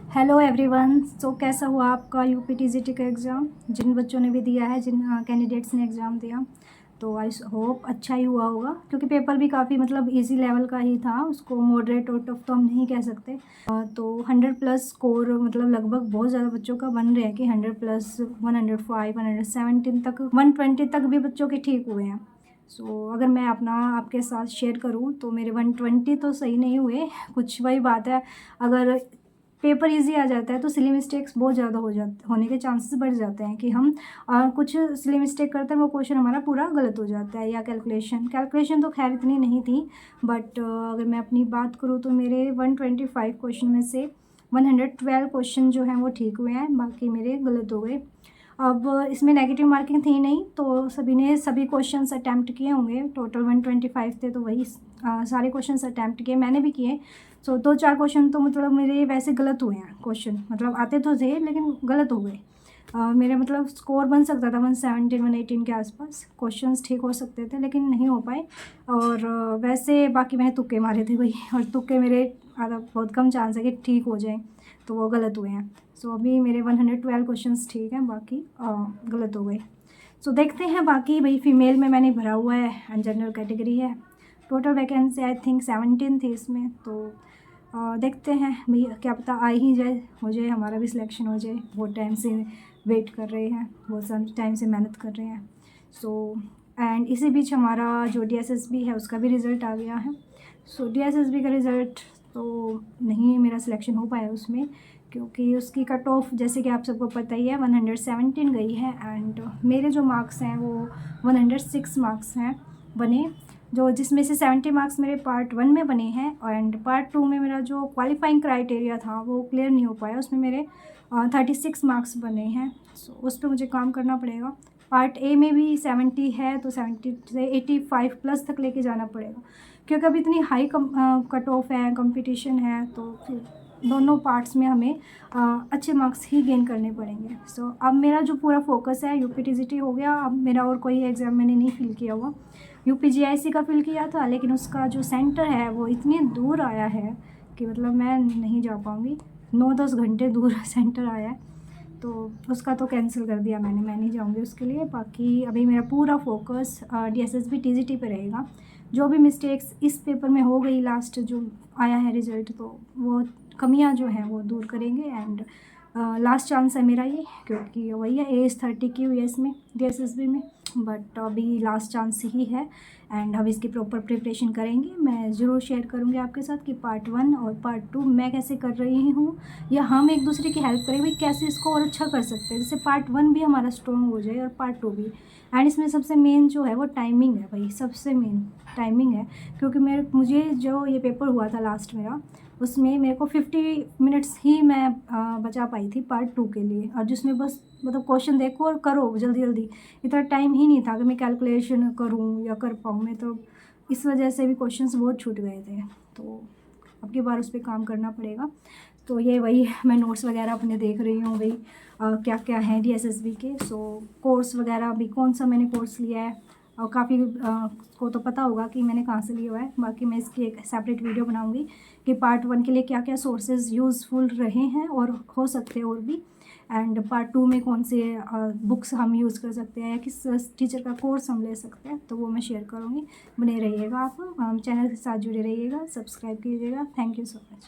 Hello everyone. सो कैसा हुआ आपका यूपीटीजीटी का एग्ज़ाम? जिन बच्चों ने भी दिया है, जिन कैंडिडेट्स ने एग्ज़ाम दिया, तो आई होप अच्छा ही हुआ होगा, क्योंकि पेपर भी काफ़ी मतलब इजी लेवल का ही था। उसको मॉडरेट और टफ तो हम नहीं कह सकते। तो 100+ स्कोर मतलब लगभग बहुत ज़्यादा बच्चों का बन रहे हैं कि 100+, 105, 117 तक, 120 तक भी बच्चों के ठीक हुए हैं। अगर मैं अपना आपके साथ शेयर करूं तो मेरे 120 तो सही नहीं हुए। कुछ वही बात है, अगर पेपर इजी आ जाता है तो सिली मिस्टेक्स बहुत ज़्यादा होने के चांसेस बढ़ जाते हैं कि हम कुछ सिली मिस्टेक करते हैं, वो क्वेश्चन हमारा पूरा गलत हो जाता है। या कैलकुलेशन तो खैर इतनी नहीं थी, बट अगर मैं अपनी बात करूँ तो मेरे 125 क्वेश्चन में से 112 क्वेश्चन जो हैं वो ठीक हुए हैं, बाकी मेरे गलत हो गए। अब इसमें नेगेटिव मार्किंग थी नहीं, तो सभी ने सभी क्वेश्चंस अटैम्प्ट किए होंगे। टोटल 125 थे, तो वही सारे क्वेश्चंस अटैम्प्ट किए, मैंने भी किए। 2-4 क्वेश्चन तो मतलब मेरे वैसे गलत हुए हैं। क्वेश्चन मतलब आते तो थे लेकिन गलत हो गए। मेरे मतलब स्कोर बन सकता था 117, 118 के आसपास। क्वेश्चंस ठीक हो सकते थे लेकिन नहीं हो पाए। और वैसे बाकी मैंने तुक्के मारे थे भाई, और तुक्के मेरे बहुत कम चांस है कि ठीक हो जाए, तो वो गलत हुए हैं। अभी मेरे 112 क्वेश्चंस ठीक हैं, बाकी गलत हो गए। देखते हैं बाकी। भाई फीमेल में मैंने भरा हुआ है, जनरल कैटेगरी है। टोटल वैकेंसी आई थिंक 17 थी इसमें, तो देखते हैं भाई, क्या पता आ ही जाए, हो जाए, हमारा भी सिलेक्शन हो जाए। बहुत टाइम से वेट कर रहे हैं, बहुत टाइम से मेहनत कर रहे हैं। एंड इसी बीच हमारा जो DSSB है उसका भी रिज़ल्ट आ गया है। DSSB का रिज़ल्ट तो नहीं मेरा सिलेक्शन हो पाया उसमें, क्योंकि उसकी कट ऑफ जैसे कि आप सबको पता ही है 117 गई है। एंड मेरे जो मार्क्स हैं वो 106 मार्क्स हैं बने, जो जिसमें से 70 मार्क्स मेरे पार्ट 1 में बने हैं। एंड पार्ट 2 में मेरा जो क्वालिफाइंग क्राइटेरिया था वो क्लियर नहीं हो पाया, उसमें मेरे 36 मार्क्स बने हैं। उस पर मुझे काम करना पड़ेगा। पार्ट ए में भी 70 है, तो 70 से 85+ तक लेके जाना पड़ेगा, क्योंकि अभी इतनी हाई कट ऑफ है, कंपटीशन है, तो फिर दोनों पार्ट्स में हमें अच्छे मार्क्स ही गेन करने पड़ेंगे। अब मेरा जो पूरा फोकस है यूपीटीजीटी हो गया। अब मेरा और कोई एग्ज़ाम मैंने नहीं फिल किया हुआ। यूपीजीआईसी का फिल किया था, लेकिन उसका जो सेंटर है वो इतनी दूर आया है कि मतलब मैं नहीं जा पाऊँगी। 9-10 घंटे दूर सेंटर आया है, तो उसका तो कैंसिल कर दिया मैंने, मैं नहीं जाऊँगी उसके लिए। बाकी अभी मेरा पूरा फोकस DSSB TGT पे रहेगा। जो भी मिस्टेक्स इस पेपर में हो गई, लास्ट जो आया है रिज़ल्ट, तो वो कमियां जो हैं वो दूर करेंगे। एंड लास्ट चांस है मेरा ये, क्योंकि वही है, एज 30 की हुई है इसमें DSSB में, बट अभी लास्ट चांस ही है। एंड अब इसकी प्रॉपर प्रिपरेशन करेंगे। मैं ज़रूर शेयर करूँगी आपके साथ कि पार्ट 1 और पार्ट 2 मैं कैसे कर रही हूँ, या हम एक दूसरे की हेल्प करेंगे कैसे इसको और अच्छा कर सकते हैं, जैसे पार्ट 1 भी हमारा स्ट्रॉन्ग हो जाए और पार्ट 2 भी। एंड इसमें सबसे मेन जो है वो टाइमिंग है भाई, सबसे मेन टाइमिंग है। क्योंकि मुझे जो ये पेपर हुआ था लास्ट मेरा, उसमें मेरे को 50 मिनट्स ही मैं बचा पाई थी पार्ट 2 के लिए, और जिसमें बस मतलब क्वेश्चन देखो और करो जल्दी जल्दी। इतना टाइम ही नहीं था कि मैं कैलकुलेशन करूँ या कर पाऊँ मैं, तो इस वजह से भी क्वेश्चंस बहुत छूट गए थे। तो अब की बार उस पर काम करना पड़ेगा। तो ये वही मैं नोट्स वगैरह अपने देख रही हूँ भाई, क्या क्या है DSSB के। कोर्स वगैरह भी कौन सा मैंने कोर्स लिया है, और काफ़ी को तो पता होगा कि मैंने कहाँ से लिया हुआ है। बाकी मैं इसकी एक सेपरेट वीडियो बनाऊंगी कि पार्ट 1 के लिए क्या क्या सोर्सेज यूज़फुल रहे हैं और हो सकते हैं और भी। एंड पार्ट 2 में कौन से बुक्स हम यूज़ कर सकते हैं, या किस टीचर का कोर्स हम ले सकते हैं, तो वो मैं शेयर करूँगी। बने रहिएगा, आप चैनल के साथ जुड़े रहिएगा, सब्सक्राइब कीजिएगा। Thank you so much.